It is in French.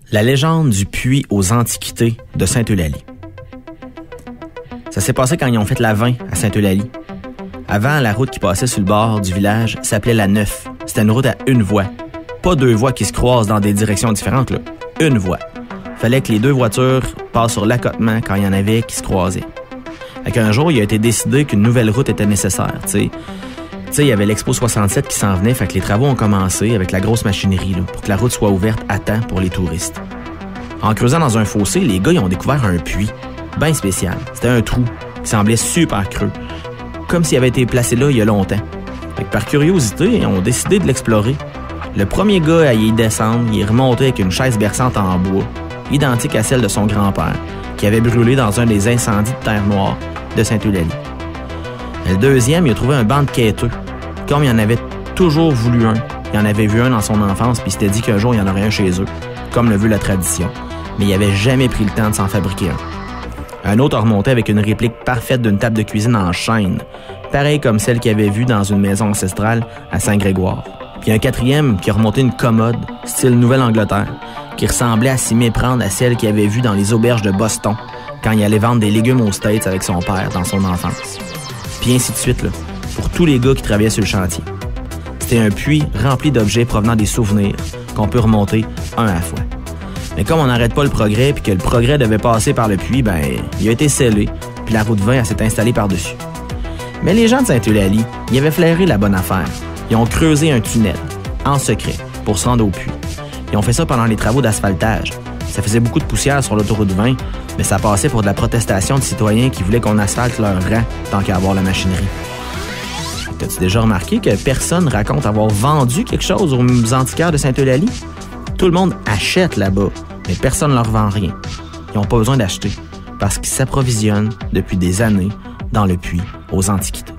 La légende du puits aux Antiquités de Sainte-Eulalie. Ça s'est passé quand ils ont fait la 20 à Sainte-Eulalie. Avant, la route qui passait sur le bord du village s'appelait la Neuf. C'était une route à une voie. Pas deux voies qui se croisent dans des directions différentes, là. Une voie. Fallait que les deux voitures passent sur l'accotement quand il y en avait qui se croisaient. Fait qu'un jour, il a été décidé qu'une nouvelle route était nécessaire, tu sais, il y avait l'Expo 67 qui s'en venait, fait que les travaux ont commencé avec la grosse machinerie là, pour que la route soit ouverte à temps pour les touristes. En creusant dans un fossé, les gars ils ont découvert un puits, bien spécial. C'était un trou qui semblait super creux, comme s'il avait été placé là il y a longtemps. Fait que par curiosité, ils ont décidé de l'explorer. Le premier gars à y descendre, il est remonté avec une chaise berçante en bois, identique à celle de son grand-père, qui avait brûlé dans un des incendies de Terre Noire de Sainte-Eulalie. Le deuxième, il a trouvé un banc de quêteux. Comme il en avait toujours voulu un, il en avait vu un dans son enfance, puis il s'était dit qu'un jour, il y en aurait un chez eux, comme le veut la tradition. Mais il n'avait jamais pris le temps de s'en fabriquer un. Un autre a remonté avec une réplique parfaite d'une table de cuisine en chêne, pareille comme celle qu'il avait vue dans une maison ancestrale à Saint-Grégoire. Puis un quatrième qui a remonté une commode, style Nouvelle-Angleterre, qui ressemblait à s'y méprendre à celle qu'il avait vue dans les auberges de Boston, quand il allait vendre des légumes aux States avec son père dans son enfance. Puis ainsi de suite, là, pour tous les gars qui travaillaient sur le chantier. C'était un puits rempli d'objets provenant des souvenirs qu'on peut remonter un à la fois. Mais comme on n'arrête pas le progrès puis que le progrès devait passer par le puits, il a été scellé puis la route 20 elle s'est installée par-dessus. Mais les gens de Sainte-Eulalie, ils avaient flairé la bonne affaire. Ils ont creusé un tunnel, en secret, pour se rendre au puits. Ils ont fait ça pendant les travaux d'asphaltage. Ça faisait beaucoup de poussière sur l'autoroute 20, mais ça passait pour de la protestation de citoyens qui voulaient qu'on asphalte leur rang tant qu'à avoir la machinerie. T'as-tu déjà remarqué que personne raconte avoir vendu quelque chose aux antiquaires de Sainte-Eulalie? Tout le monde achète là-bas, mais personne ne leur vend rien. Ils n'ont pas besoin d'acheter, parce qu'ils s'approvisionnent depuis des années dans le puits aux Antiquités.